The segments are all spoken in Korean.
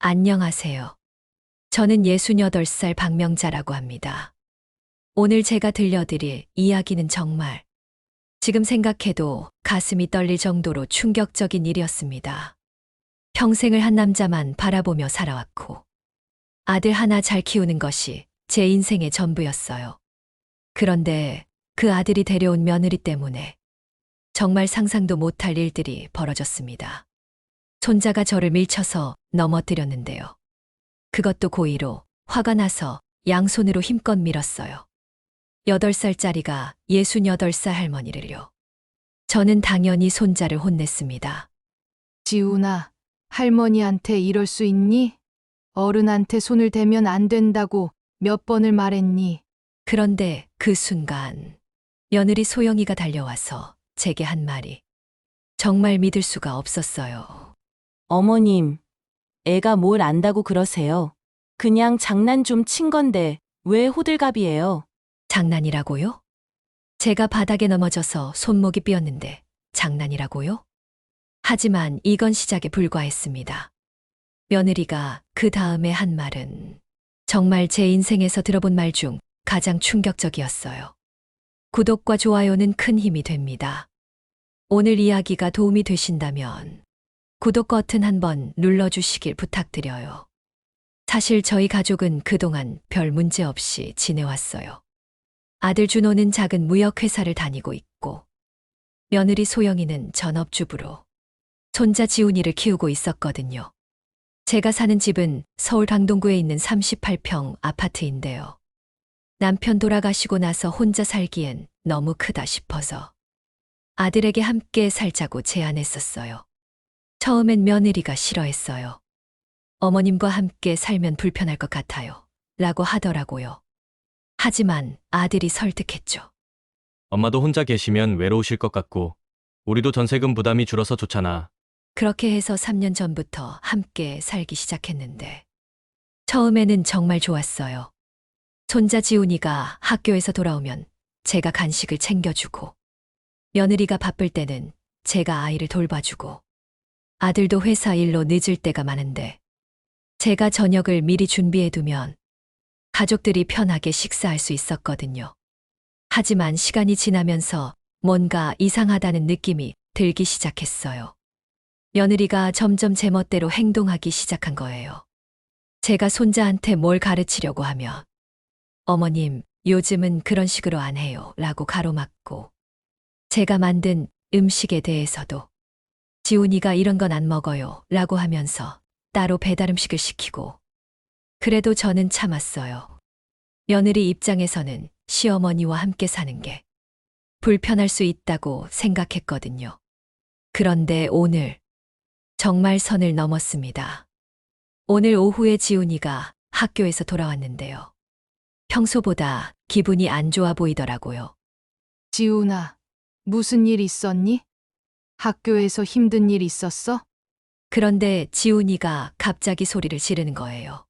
안녕하세요. 저는 68살 박명자라고 합니다. 오늘 제가 들려드릴 이야기는 정말 지금 생각해도 가슴이 떨릴 정도로 충격적인 일이었습니다. 평생을 한 남자만 바라보며 살아왔고 아들 하나 잘 키우는 것이 제 인생의 전부였어요. 그런데 그 아들이 데려온 며느리 때문에 정말 상상도 못할 일들이 벌어졌습니다. 손자가 저를 밀쳐서 넘어뜨렸는데요. 그것도 고의로 화가 나서 양손으로 힘껏 밀었어요. 8살짜리가 68살 할머니를요. 저는 당연히 손자를 혼냈습니다. 지훈아, 할머니한테 이럴 수 있니? 어른한테 손을 대면 안 된다고 몇 번을 말했니? 그런데 그 순간 며느리 소영이가 달려와서 제게 한 말이 정말 믿을 수가 없었어요. 어머님, 애가 뭘 안다고 그러세요? 그냥 장난 좀 친 건데 왜 호들갑이에요? 장난이라고요? 제가 바닥에 넘어져서 손목이 삐었는데 장난이라고요? 하지만 이건 시작에 불과했습니다. 며느리가 그 다음에 한 말은 정말 제 인생에서 들어본 말 중 가장 충격적이었어요. 구독과 좋아요는 큰 힘이 됩니다. 오늘 이야기가 도움이 되신다면 구독 버튼 한번 눌러주시길 부탁드려요. 사실 저희 가족은 그동안 별 문제 없이 지내왔어요. 아들 준호는 작은 무역회사를 다니고 있고 며느리 소영이는 전업주부로 손자 지훈이를 키우고 있었거든요. 제가 사는 집은 서울 강동구에 있는 38평 아파트인데요. 남편 돌아가시고 나서 혼자 살기엔 너무 크다 싶어서 아들에게 함께 살자고 제안했었어요. 처음엔 며느리가 싫어했어요. 어머님과 함께 살면 불편할 것 같아요. 라고 하더라고요. 하지만 아들이 설득했죠. 엄마도 혼자 계시면 외로우실 것 같고, 우리도 전세금 부담이 줄어서 좋잖아. 그렇게 해서 3년 전부터 함께 살기 시작했는데 처음에는 정말 좋았어요. 손자 지훈이가 학교에서 돌아오면 제가 간식을 챙겨주고 며느리가 바쁠 때는 제가 아이를 돌봐주고 아들도 회사 일로 늦을 때가 많은데 제가 저녁을 미리 준비해두면 가족들이 편하게 식사할 수 있었거든요. 하지만 시간이 지나면서 뭔가 이상하다는 느낌이 들기 시작했어요. 며느리가 점점 제멋대로 행동하기 시작한 거예요. 제가 손자한테 뭘 가르치려고 하면 어머님, 요즘은 그런 식으로 안 해요. 라고 가로막고 제가 만든 음식에 대해서도 지훈이가 이런 건 안 먹어요. 라고 하면서 따로 배달 음식을 시키고 그래도 저는 참았어요. 며느리 입장에서는 시어머니와 함께 사는 게 불편할 수 있다고 생각했거든요. 그런데 오늘 정말 선을 넘었습니다. 오늘 오후에 지훈이가 학교에서 돌아왔는데요. 평소보다 기분이 안 좋아 보이더라고요. 지훈아, 무슨 일 있었니? 학교에서 힘든 일 있었어? 그런데 지훈이가 갑자기 소리를 지르는 거예요.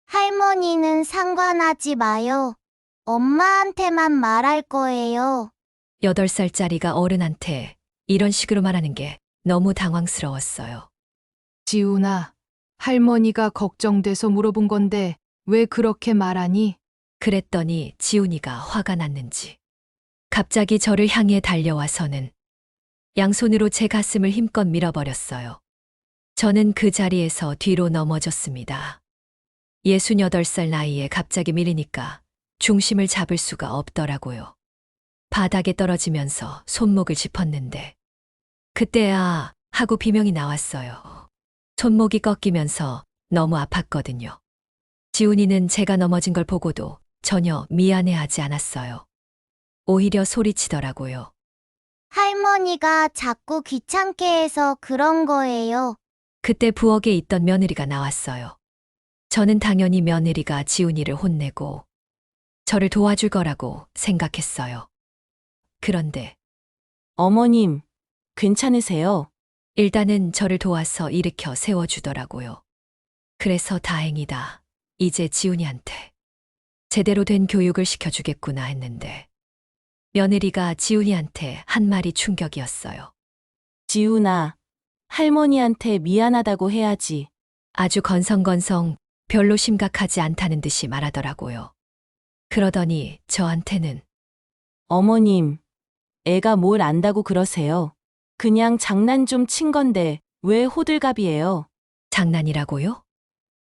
할머니는 상관하지 마요. 엄마한테만 말할 거예요. 8살짜리가 어른한테 이런 식으로 말하는 게 너무 당황스러웠어요. 지훈아, 할머니가 걱정돼서 물어본 건데 왜 그렇게 말하니? 그랬더니 지훈이가 화가 났는지 갑자기 저를 향해 달려와서는 양손으로 제 가슴을 힘껏 밀어버렸어요. 저는 그 자리에서 뒤로 넘어졌습니다. 68살 나이에 갑자기 밀리니까 중심을 잡을 수가 없더라고요. 바닥에 떨어지면서 손목을 짚었는데 그때야 하고 비명이 나왔어요. 손목이 꺾이면서 너무 아팠거든요. 지훈이는 제가 넘어진 걸 보고도 전혀 미안해하지 않았어요. 오히려 소리치더라고요. 할머니가 자꾸 귀찮게 해서 그런 거예요. 그때 부엌에 있던 며느리가 나왔어요. 저는 당연히 며느리가 지훈이를 혼내고 저를 도와줄 거라고 생각했어요. 그런데 어머님, 괜찮으세요? 일단은 저를 도와서 일으켜 세워주더라고요. 그래서 다행이다. 이제 지훈이한테 제대로 된 교육을 시켜주겠구나 했는데 며느리가 지훈이한테 한 말이 충격이었어요. 지훈아, 할머니한테 미안하다고 해야지. 아주 건성건성 별로 심각하지 않다는 듯이 말하더라고요. 그러더니 저한테는 어머님, 애가 뭘 안다고 그러세요? 그냥 장난 좀 친 건데 왜 호들갑이에요? 장난이라고요?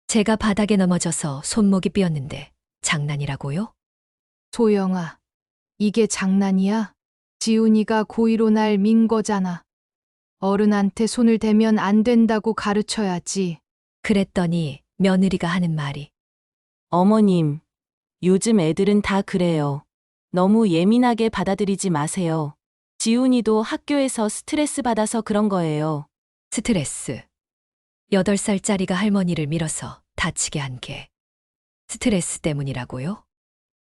제가 바닥에 넘어져서 손목이 삐었는데 장난이라고요? 소영아, 이게 장난이야? 지훈이가 고의로 날 민 거잖아. 어른한테 손을 대면 안 된다고 가르쳐야지. 그랬더니 며느리가 하는 말이 어머님, 요즘 애들은 다 그래요. 너무 예민하게 받아들이지 마세요. 지훈이도 학교에서 스트레스 받아서 그런 거예요. 스트레스. 8살짜리가 할머니를 밀어서 다치게 한 게 스트레스 때문이라고요?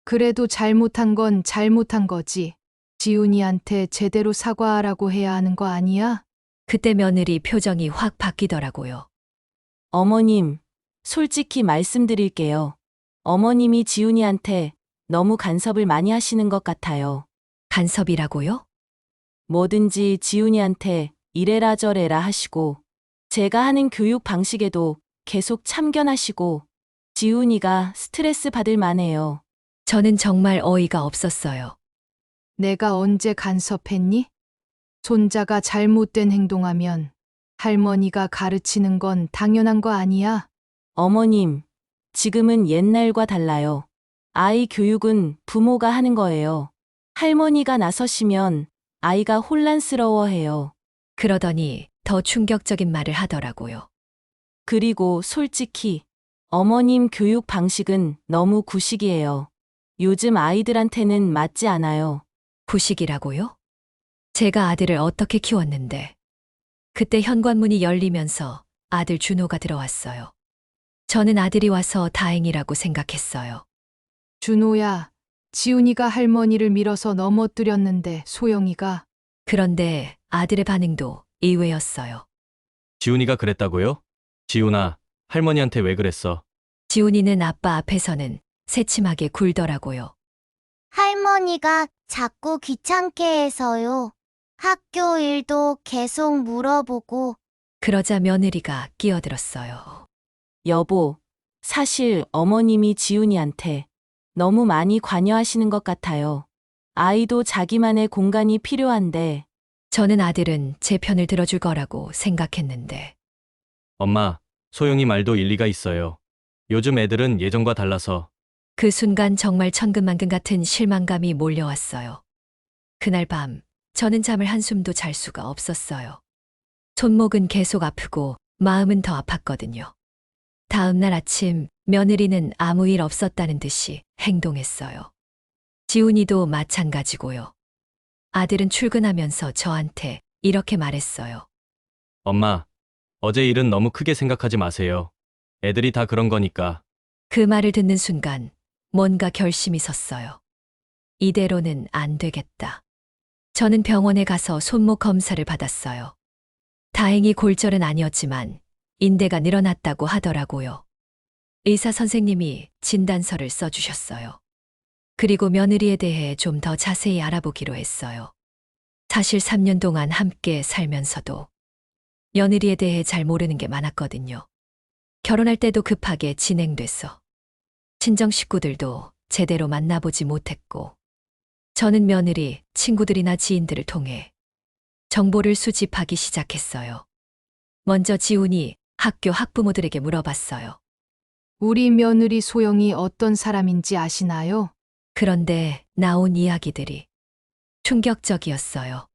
그래도 잘못한 건 잘못한 거지. 지훈이한테 제대로 사과하라고 해야 하는 거 아니야? 그때 며느리 표정이 확 바뀌더라고요. 어머님, 솔직히 말씀드릴게요. 어머님이 지훈이한테 너무 간섭을 많이 하시는 것 같아요. 간섭이라고요? 뭐든지 지훈이한테 이래라 저래라 하시고, 제가 하는 교육 방식에도 계속 참견하시고, 지훈이가 스트레스 받을 만해요. 저는 정말 어이가 없었어요. 내가 언제 간섭했니? 손자가 잘못된 행동하면 할머니가 가르치는 건 당연한 거 아니야? 어머님, 지금은 옛날과 달라요. 아이 교육은 부모가 하는 거예요. 할머니가 나서시면 아이가 혼란스러워해요. 그러더니 더 충격적인 말을 하더라고요. 그리고 솔직히 어머님 교육 방식은 너무 구식이에요. 요즘 아이들한테는 맞지 않아요. 구식이라고요? 제가 아들을 어떻게 키웠는데. 그때 현관문이 열리면서 아들 준호가 들어왔어요. 저는 아들이 와서 다행이라고 생각했어요. 준호야, 지훈이가 할머니를 밀어서 넘어뜨렸는데 소영이가 그런데 아들의 반응도 의외였어요. 지훈이가 그랬다고요? 지훈아, 할머니한테 왜 그랬어? 지훈이는 아빠 앞에서는 새침하게 굴더라고요. 할머니가 자꾸 귀찮게 해서요. 학교 일도 계속 물어보고 그러자 며느리가 끼어들었어요. 여보, 사실 어머님이 지훈이한테 너무 많이 관여하시는 것 같아요. 아이도 자기만의 공간이 필요한데, 저는 아들은 제 편을 들어줄 거라고 생각했는데 엄마, 소영이 말도 일리가 있어요. 요즘 애들은 예전과 달라서 그 순간 정말 천근만근 같은 실망감이 몰려왔어요. 그날 밤 저는 잠을 한숨도 잘 수가 없었어요. 손목은 계속 아프고 마음은 더 아팠거든요. 다음 날 아침 며느리는 아무 일 없었다는 듯이 행동했어요. 지훈이도 마찬가지고요. 아들은 출근하면서 저한테 이렇게 말했어요. 엄마, 어제 일은 너무 크게 생각하지 마세요. 애들이 다 그런 거니까. 그 말을 듣는 순간 뭔가 결심이 섰어요. 이대로는 안 되겠다. 저는 병원에 가서 손목 검사를 받았어요. 다행히 골절은 아니었지만 인대가 늘어났다고 하더라고요. 의사 선생님이 진단서를 써주셨어요. 그리고 며느리에 대해 좀 더 자세히 알아보기로 했어요. 사실 3년 동안 함께 살면서도 며느리에 대해 잘 모르는 게 많았거든요. 결혼할 때도 급하게 진행됐어. 친정 식구들도 제대로 만나보지 못했고, 저는 며느리, 친구들이나 지인들을 통해 정보를 수집하기 시작했어요. 먼저 지훈이 학교 학부모들에게 물어봤어요. 우리 며느리 소영이 어떤 사람인지 아시나요? 그런데 나온 이야기들이 충격적이었어요.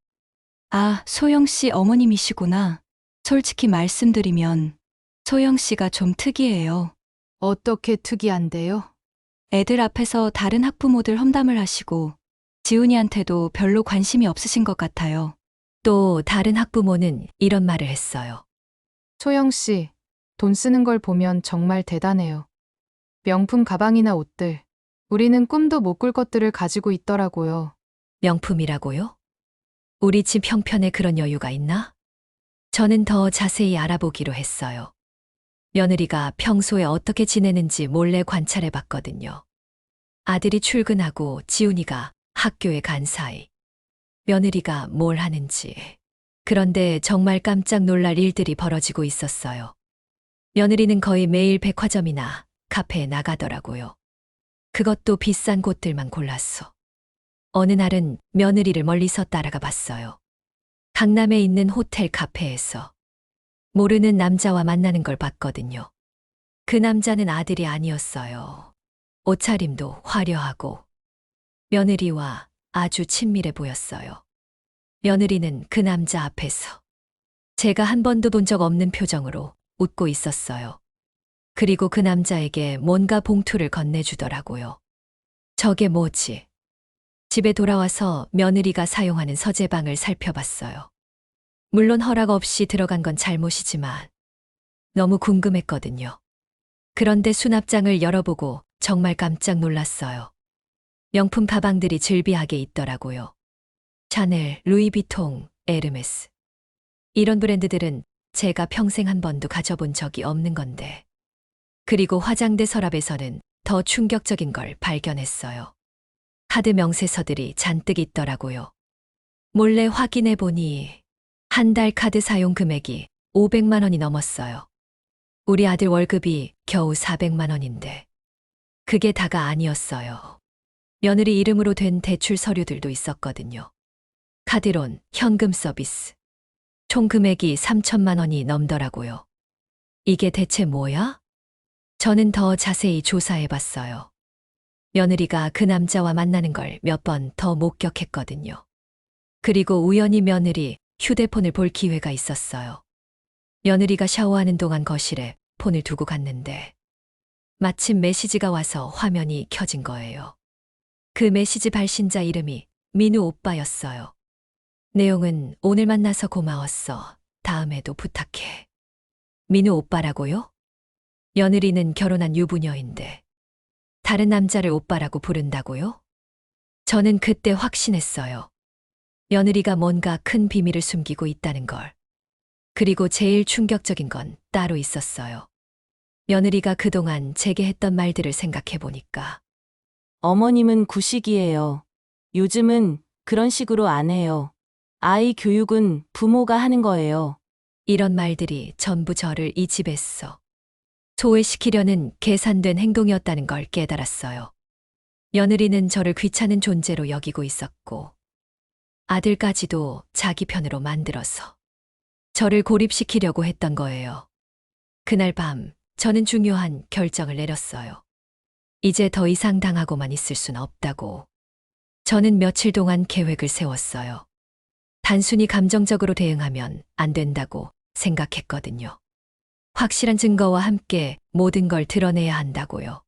아, 소영 씨 어머님이시구나. 솔직히 말씀드리면 소영 씨가 좀 특이해요. 어떻게 특이한데요? 애들 앞에서 다른 학부모들 험담을 하시고 지훈이한테도 별로 관심이 없으신 것 같아요. 또 다른 학부모는 이런 말을 했어요. 소영 씨, 돈 쓰는 걸 보면 정말 대단해요. 명품 가방이나 옷들. 우리는 꿈도 못 꿀 것들을 가지고 있더라고요. 명품이라고요? 우리 집 형편에 그런 여유가 있나? 저는 더 자세히 알아보기로 했어요. 며느리가 평소에 어떻게 지내는지 몰래 관찰해 봤거든요. 아들이 출근하고 지훈이가 학교에 간 사이 며느리가 뭘 하는지. 그런데 정말 깜짝 놀랄 일들이 벌어지고 있었어요. 며느리는 거의 매일 백화점이나 카페에 나가더라고요. 그것도 비싼 곳들만 골랐어. 어느 날은 며느리를 멀리서 따라가 봤어요. 강남에 있는 호텔 카페에서 모르는 남자와 만나는 걸 봤거든요. 그 남자는 아들이 아니었어요. 옷차림도 화려하고 며느리와 아주 친밀해 보였어요. 며느리는 그 남자 앞에서 제가 한 번도 본 적 없는 표정으로 웃고 있었어요. 그리고 그 남자에게 뭔가 봉투를 건네주더라고요. 저게 뭐지? 집에 돌아와서 며느리가 사용하는 서재방을 살펴봤어요. 물론 허락 없이 들어간 건 잘못이지만 너무 궁금했거든요. 그런데 수납장을 열어보고 정말 깜짝 놀랐어요. 명품 가방들이 즐비하게 있더라고요. 샤넬, 루이비통, 에르메스. 이런 브랜드들은 제가 평생 한 번도 가져본 적이 없는 건데. 그리고 화장대 서랍에서는 더 충격적인 걸 발견했어요. 카드 명세서들이 잔뜩 있더라고요. 몰래 확인해 보니 한 달 카드 사용 금액이 500만 원이 넘었어요. 우리 아들 월급이 겨우 400만 원인데 그게 다가 아니었어요. 며느리 이름으로 된 대출 서류들도 있었거든요. 카드론, 현금 서비스. 총 금액이 3천만 원이 넘더라고요. 이게 대체 뭐야? 저는 더 자세히 조사해 봤어요. 며느리가 그 남자와 만나는 걸 몇 번 더 목격했거든요. 그리고 우연히 며느리 휴대폰을 볼 기회가 있었어요. 며느리가 샤워하는 동안 거실에 폰을 두고 갔는데 마침 메시지가 와서 화면이 켜진 거예요. 그 메시지 발신자 이름이 민우 오빠였어요. 내용은 오늘 만나서 고마웠어. 다음에도 부탁해. 민우 오빠라고요? 며느리는 결혼한 유부녀인데 다른 남자를 오빠라고 부른다고요? 저는 그때 확신했어요. 며느리가 뭔가 큰 비밀을 숨기고 있다는 걸. 그리고 제일 충격적인 건 따로 있었어요. 며느리가 그동안 제게 했던 말들을 생각해 보니까 어머님은 구식이에요. 요즘은 그런 식으로 안 해요. 아이 교육은 부모가 하는 거예요. 이런 말들이 전부 저를 이 집에서 소외시키려는 계산된 행동이었다는 걸 깨달았어요. 며느리는 저를 귀찮은 존재로 여기고 있었고 아들까지도 자기 편으로 만들어서 저를 고립시키려고 했던 거예요. 그날 밤 저는 중요한 결정을 내렸어요. 이제 더 이상 당하고만 있을 순 없다고. 저는 며칠 동안 계획을 세웠어요. 단순히 감정적으로 대응하면 안 된다고 생각했거든요. 확실한 증거와 함께 모든 걸 드러내야 한다고요.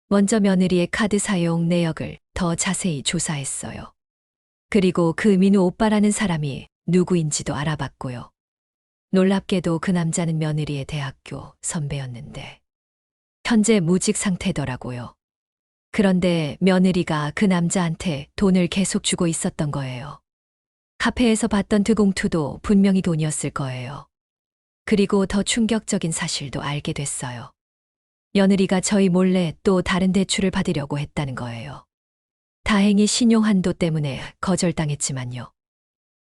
먼저 며느리의 카드 사용 내역을 더 자세히 조사했어요. 그리고 그 민우 오빠라는 사람이 누구인지도 알아봤고요. 놀랍게도 그 남자는 며느리의 대학교 선배였는데 현재 무직 상태더라고요. 그런데 며느리가 그 남자한테 돈을 계속 주고 있었던 거예요. 카페에서 봤던 드공투도 분명히 돈이었을 거예요. 그리고 더 충격적인 사실도 알게 됐어요. 며느리가 저희 몰래 또 다른 대출을 받으려고 했다는 거예요. 다행히 신용 한도 때문에 거절당했지만요.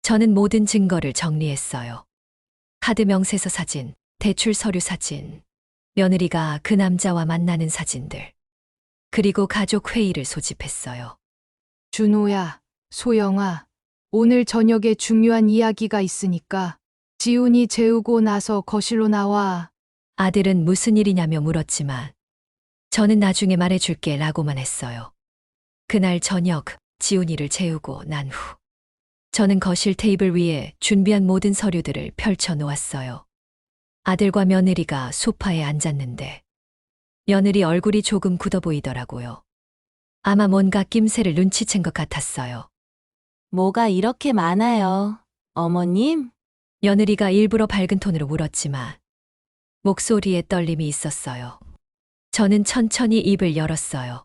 저는 모든 증거를 정리했어요. 카드 명세서 사진, 대출 서류 사진, 며느리가 그 남자와 만나는 사진들, 그리고 가족 회의를 소집했어요. 준호야, 소영아, 오늘 저녁에 중요한 이야기가 있으니까 지훈이 재우고 나서 거실로 나와. 아들은 무슨 일이냐며 물었지만 저는 나중에 말해줄게 라고만 했어요. 그날 저녁 지훈이를 재우고 난 후 저는 거실 테이블 위에 준비한 모든 서류들을 펼쳐 놓았어요. 아들과 며느리가 소파에 앉았는데 며느리 얼굴이 조금 굳어 보이더라고요. 아마 뭔가 낌새를 눈치챈 것 같았어요. 뭐가 이렇게 많아요, 어머님? 며느리가 일부러 밝은 톤으로 물었지만 목소리에 떨림이 있었어요. 저는 천천히 입을 열었어요.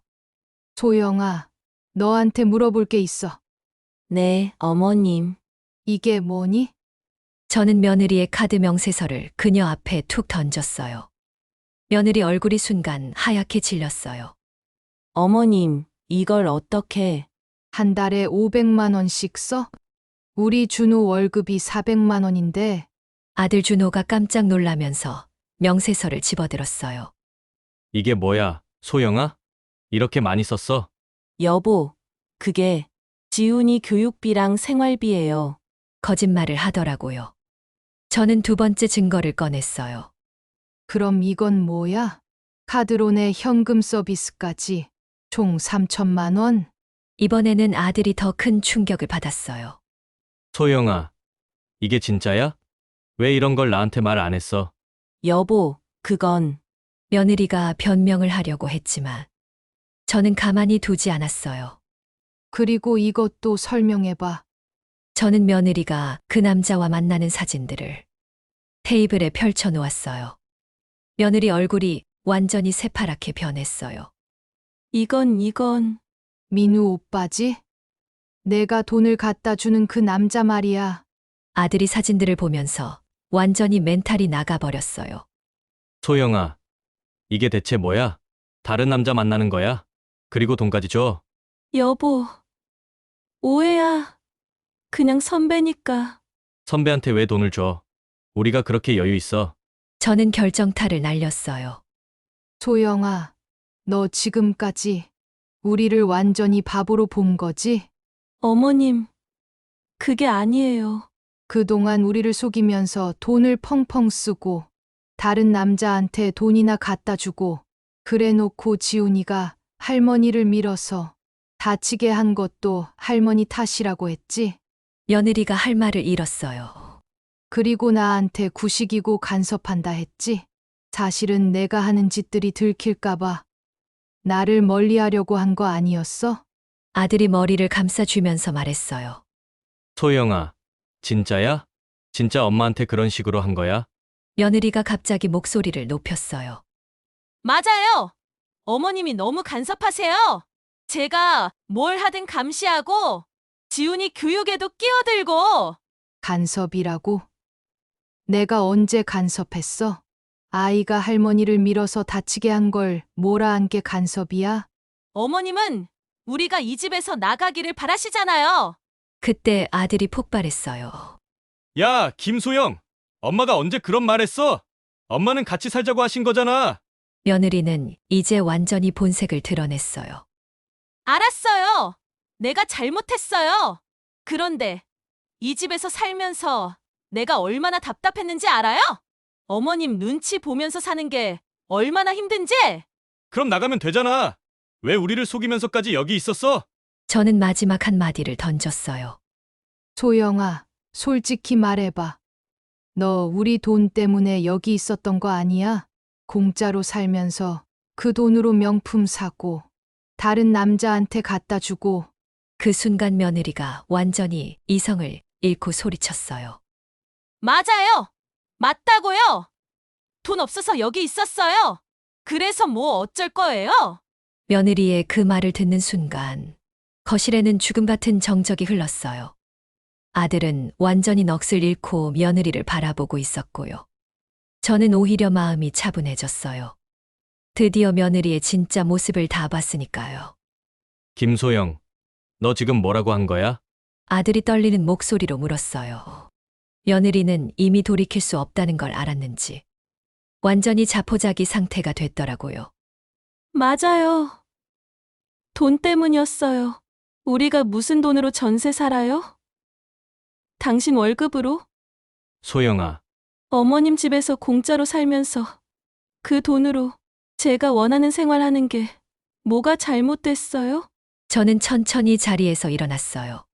소영아, 너한테 물어볼 게 있어. 네, 어머님. 이게 뭐니? 저는 며느리의 카드 명세서를 그녀 앞에 툭 던졌어요. 며느리 얼굴이 순간 하얗게 질렸어요. 어머님, 이걸 어떻게... 한 달에 500만 원씩 써? 우리 준호 월급이 400만 원인데 아들 준호가 깜짝 놀라면서 명세서를 집어들었어요. 이게 뭐야, 소영아? 이렇게 많이 썼어? 여보, 그게 지훈이 교육비랑 생활비예요. 거짓말을 하더라고요. 저는 두 번째 증거를 꺼냈어요. 그럼 이건 뭐야? 카드론의 현금 서비스까지 총 3천만 원? 이번에는 아들이 더 큰 충격을 받았어요. 소영아, 이게 진짜야? 왜 이런 걸 나한테 말 안 했어? 여보, 그건 며느리가 변명을 하려고 했지만 저는 가만히 두지 않았어요. 그리고 이것도 설명해봐. 저는 며느리가 그 남자와 만나는 사진들을 테이블에 펼쳐 놓았어요. 며느리 얼굴이 완전히 새파랗게 변했어요. 이건 민우 오빠지? 내가 돈을 갖다 주는 그 남자 말이야. 아들이 사진들을 보면서 완전히 멘탈이 나가버렸어요. 소영아, 이게 대체 뭐야? 다른 남자 만나는 거야? 그리고 돈까지 줘? 여보, 오해야. 그냥 선배니까. 선배한테 왜 돈을 줘? 우리가 그렇게 여유 있어. 저는 결정타를 날렸어요. 소영아, 너 지금까지 우리를 완전히 바보로 본 거지? 어머님, 그게 아니에요. 그동안 우리를 속이면서 돈을 펑펑 쓰고 다른 남자한테 돈이나 갖다 주고 그래 놓고 지훈이가 할머니를 밀어서 다치게 한 것도 할머니 탓이라고 했지? 며느리가 할 말을 잃었어요. 그리고 나한테 구식이고 간섭한다 했지? 사실은 내가 하는 짓들이 들킬까봐 나를 멀리하려고 한 거 아니었어? 아들이 머리를 감싸주면서 말했어요. 소영아, 진짜야? 진짜 엄마한테 그런 식으로 한 거야? 며느리가 갑자기 목소리를 높였어요. 맞아요. 어머님이 너무 간섭하세요. 제가 뭘 하든 감시하고 지훈이 교육에도 끼어들고. 간섭이라고? 내가 언제 간섭했어? 아이가 할머니를 밀어서 다치게 한 걸 몰아안 게 간섭이야? 어머님은 우리가 이 집에서 나가기를 바라시잖아요. 그때 아들이 폭발했어요. 야, 김소영! 엄마가 언제 그런 말 했어? 엄마는 같이 살자고 하신 거잖아. 며느리는 이제 완전히 본색을 드러냈어요. 알았어요. 내가 잘못했어요. 그런데 이 집에서 살면서 내가 얼마나 답답했는지 알아요? 어머님 눈치 보면서 사는 게 얼마나 힘든지. 그럼 나가면 되잖아. 왜 우리를 속이면서까지 여기 있었어? 저는 마지막 한마디를 던졌어요. 소영아, 솔직히 말해봐. 너 우리 돈 때문에 여기 있었던 거 아니야? 공짜로 살면서 그 돈으로 명품 사고 다른 남자한테 갖다 주고. 그 순간 며느리가 완전히 이성을 잃고 소리쳤어요. 맞아요. 맞다고요. 돈 없어서 여기 있었어요. 그래서 뭐 어쩔 거예요? 며느리의 그 말을 듣는 순간 거실에는 죽음 같은 정적이 흘렀어요. 아들은 완전히 넋을 잃고 며느리를 바라보고 있었고요. 저는 오히려 마음이 차분해졌어요. 드디어 며느리의 진짜 모습을 다 봤으니까요. 김소영, 너 지금 뭐라고 한 거야? 아들이 떨리는 목소리로 물었어요. 며느리는 이미 돌이킬 수 없다는 걸 알았는지 완전히 자포자기 상태가 됐더라고요. 맞아요. 돈 때문이었어요. 우리가 무슨 돈으로 전세 살아요? 당신 월급으로? 소영아, 어머님 집에서 공짜로 살면서 그 돈으로 제가 원하는 생활하는 게 뭐가 잘못됐어요? 저는 천천히 자리에서 일어났어요.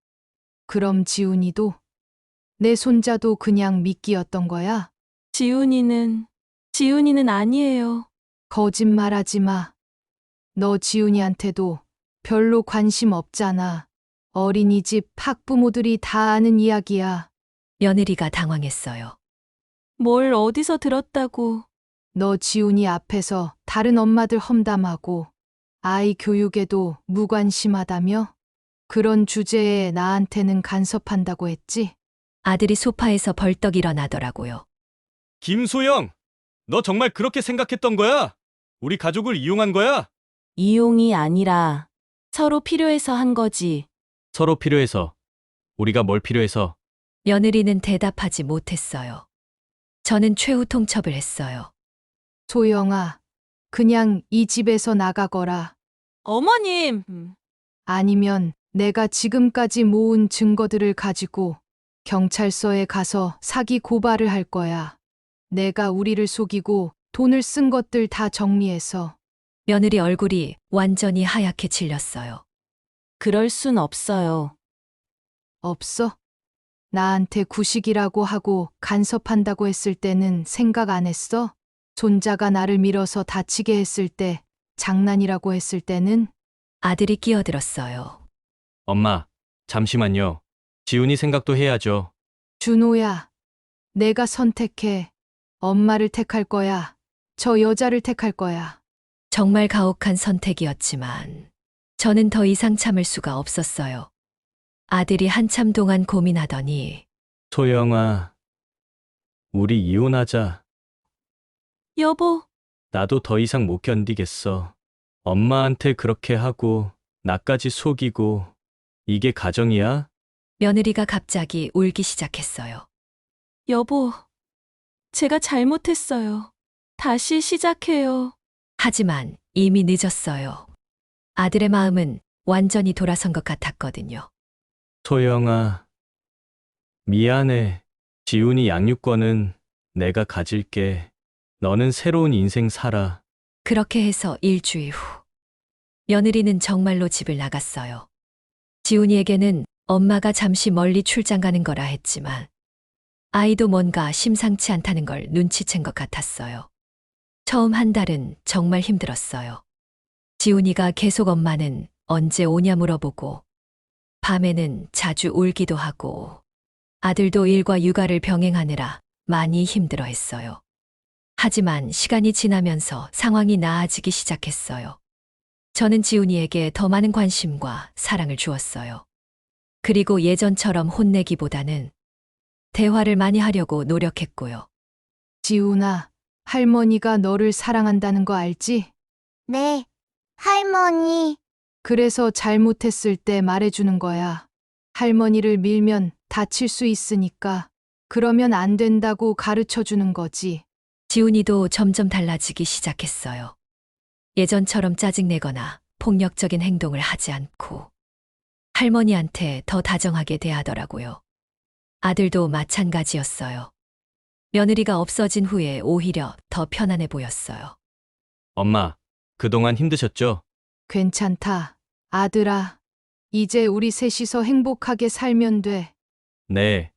그럼 지훈이도? 내 손자도 그냥 미끼였던 거야? 지훈이는 아니에요. 거짓말하지 마. 너 지훈이한테도 별로 관심 없잖아. 어린이집 학부모들이 다 아는 이야기야. 며느리가 당황했어요. 뭘 어디서 들었다고. 너 지훈이 앞에서 다른 엄마들 험담하고 아이 교육에도 무관심하다며? 그런 주제에 나한테는 간섭한다고 했지? 아들이 소파에서 벌떡 일어나더라고요. 김소영! 너 정말 그렇게 생각했던 거야? 우리 가족을 이용한 거야? 이용이 아니라 서로 필요해서 한 거지. 서로 필요해서. 우리가 뭘 필요해서. 며느리는 대답하지 못했어요. 저는 최후 통첩을 했어요. 소영아, 그냥 이 집에서 나가거라. 어머님! 아니면 내가 지금까지 모은 증거들을 가지고 경찰서에 가서 사기 고발을 할 거야. 내가 우리를 속이고 돈을 쓴 것들 다 정리해서. 며느리 얼굴이 완전히 하얗게 질렸어요. 그럴 순 없어요. 없어? 나한테 구식이라고 하고 간섭한다고 했을 때는 생각 안 했어? 손자가 나를 밀어서 다치게 했을 때, 장난이라고 했을 때는? 아들이 끼어들었어요. 엄마, 잠시만요. 지훈이 생각도 해야죠. 준호야, 내가 선택해. 엄마를 택할 거야. 저 여자를 택할 거야. 정말 가혹한 선택이었지만 저는 더 이상 참을 수가 없었어요. 아들이 한참 동안 고민하더니 소영아, 우리 이혼하자. 여보, 나도 더 이상 못 견디겠어. 엄마한테 그렇게 하고 나까지 속이고 이게 가정이야? 며느리가 갑자기 울기 시작했어요. 여보, 제가 잘못했어요. 다시 시작해요. 하지만 이미 늦었어요. 아들의 마음은 완전히 돌아선 것 같았거든요. 소영아, 미안해. 지훈이 양육권은 내가 가질게. 너는 새로운 인생 살아. 그렇게 해서 일주일 후 며느리는 정말로 집을 나갔어요. 지훈이에게는 엄마가 잠시 멀리 출장 가는 거라 했지만 아이도 뭔가 심상치 않다는 걸 눈치챈 것 같았어요. 처음 한 달은 정말 힘들었어요. 지훈이가 계속 엄마는 언제 오냐 물어보고 밤에는 자주 울기도 하고 아들도 일과 육아를 병행하느라 많이 힘들어했어요. 하지만 시간이 지나면서 상황이 나아지기 시작했어요. 저는 지훈이에게 더 많은 관심과 사랑을 주었어요. 그리고 예전처럼 혼내기보다는 대화를 많이 하려고 노력했고요. 지훈아, 할머니가 너를 사랑한다는 거 알지? 네, 할머니. 그래서 잘못했을 때 말해주는 거야. 할머니를 밀면 다칠 수 있으니까. 그러면 안 된다고 가르쳐 주는 거지. 지훈이도 점점 달라지기 시작했어요. 예전처럼 짜증내거나 폭력적인 행동을 하지 않고 할머니한테 더 다정하게 대하더라고요. 아들도 마찬가지였어요. 며느리가 없어진 후에 오히려 더 편안해 보였어요. 엄마, 그동안 힘드셨죠? 괜찮다. 아들아, 이제 우리 셋이서 행복하게 살면 돼. 네.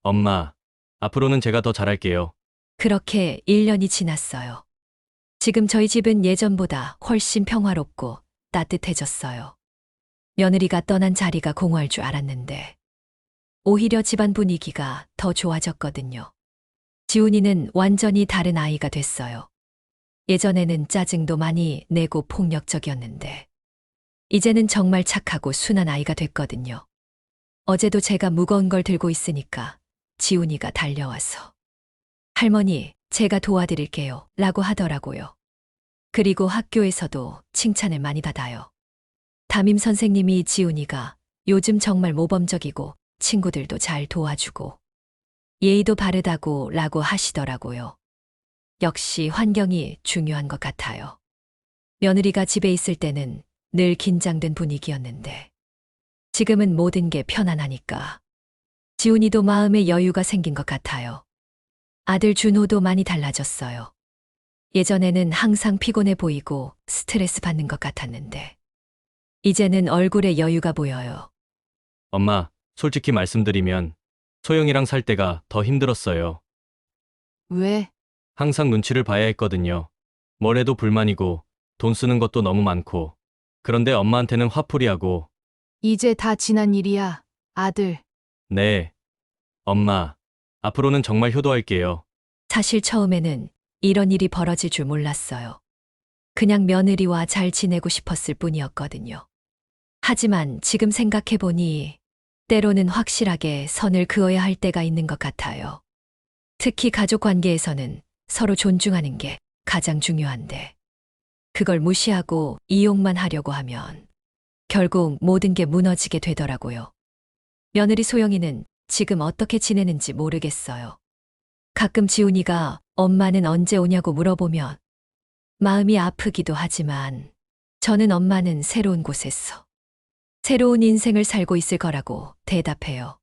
엄마, 앞으로는 제가 더 잘할게요. 그렇게 1년이 지났어요. 지금 저희 집은 예전보다 훨씬 평화롭고 따뜻해졌어요. 며느리가 떠난 자리가 공허할 줄 알았는데 오히려 집안 분위기가 더 좋아졌거든요. 지훈이는 완전히 다른 아이가 됐어요. 예전에는 짜증도 많이 내고 폭력적이었는데 이제는 정말 착하고 순한 아이가 됐거든요. 어제도 제가 무거운 걸 들고 있으니까 지훈이가 달려와서 할머니, 제가 도와드릴게요 라고 하더라고요. 그리고 학교에서도 칭찬을 많이 받아요. 담임 선생님이 지훈이가 요즘 정말 모범적이고 친구들도 잘 도와주고 예의도 바르다고 라고 하시더라고요. 역시 환경이 중요한 것 같아요. 며느리가 집에 있을 때는 늘 긴장된 분위기였는데 지금은 모든 게 편안하니까 지훈이도 마음에 여유가 생긴 것 같아요. 아들 준호도 많이 달라졌어요. 예전에는 항상 피곤해 보이고 스트레스 받는 것 같았는데 이제는 얼굴에 여유가 보여요. 엄마, 솔직히 말씀드리면 소영이랑 살 때가 더 힘들었어요. 왜? 항상 눈치를 봐야 했거든요. 뭘 해도 불만이고 돈 쓰는 것도 너무 많고. 그런데 엄마한테는 화풀이하고. 이제 다 지난 일이야, 아들. 네. 엄마, 앞으로는 정말 효도할게요. 사실 처음에는 이런 일이 벌어질 줄 몰랐어요. 그냥 며느리와 잘 지내고 싶었을 뿐이었거든요. 하지만 지금 생각해보니 때로는 확실하게 선을 그어야 할 때가 있는 것 같아요. 특히 가족 관계에서는 서로 존중하는 게 가장 중요한데 그걸 무시하고 이용만 하려고 하면 결국 모든 게 무너지게 되더라고요. 며느리 소영이는 지금 어떻게 지내는지 모르겠어요. 가끔 지훈이가 엄마는 언제 오냐고 물어보면 마음이 아프기도 하지만 저는 엄마는 새로운 곳에서 새로운 인생을 살고 있을 거라고 대답해요.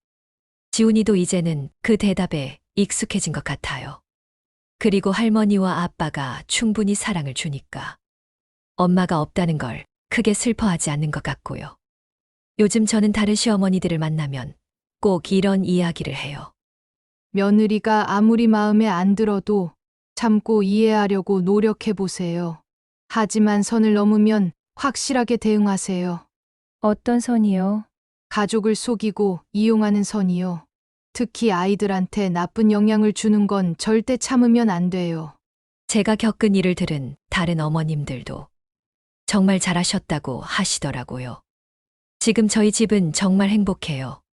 지훈이도 이제는 그 대답에 익숙해진 것 같아요. 그리고 할머니와 아빠가 충분히 사랑을 주니까 엄마가 없다는 걸 크게 슬퍼하지 않는 것 같고요. 요즘 저는 다른 시어머니들을 만나면 꼭 이런 이야기를 해요. 며느리가 아무리 마음에 안 들어도 참고 이해하려고 노력해 보세요. 하지만 선을 넘으면 확실하게 대응하세요. 어떤 선이요? 가족을 속이고 이용하는 선이요. 특히 아이들한테 나쁜 영향을 주는 건 절대 참으면 안 돼요. 제가 겪은 일을 들은 다른 어머님들도 정말 잘하셨다고 하시더라고요. 지금 저희 집은 정말 행복해요.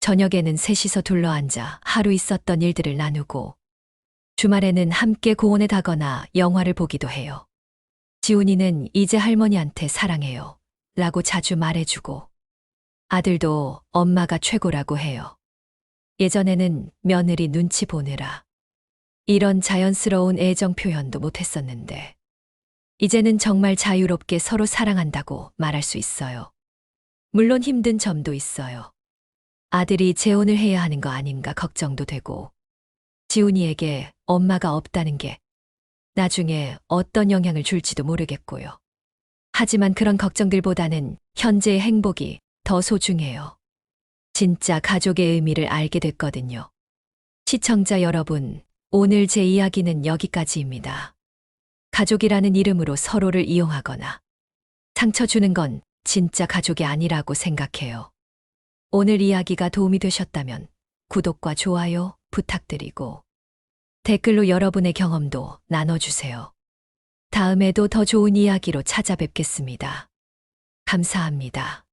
저녁에는 셋이서 둘러앉아 하루 있었던 일들을 나누고 주말에는 함께 공원에 가거나 영화를 보기도 해요. 지훈이는 이제 할머니한테 사랑해요 라고 자주 말해주고 아들도 엄마가 최고라고 해요. 예전에는 며느리 눈치 보느라 이런 자연스러운 애정 표현도 못했었는데 이제는 정말 자유롭게 서로 사랑한다고 말할 수 있어요. 물론 힘든 점도 있어요. 아들이 재혼을 해야 하는 거 아닌가 걱정도 되고 지훈이에게 엄마가 없다는 게 나중에 어떤 영향을 줄지도 모르겠고요. 하지만 그런 걱정들보다는 현재의 행복이 더 소중해요. 진짜 가족의 의미를 알게 됐거든요. 시청자 여러분, 오늘 제 이야기는 여기까지입니다. 가족이라는 이름으로 서로를 이용하거나 상처 주는 건 진짜 가족이 아니라고 생각해요. 오늘 이야기가 도움이 되셨다면 구독과 좋아요 부탁드리고 댓글로 여러분의 경험도 나눠주세요. 다음에도 더 좋은 이야기로 찾아뵙겠습니다. 감사합니다.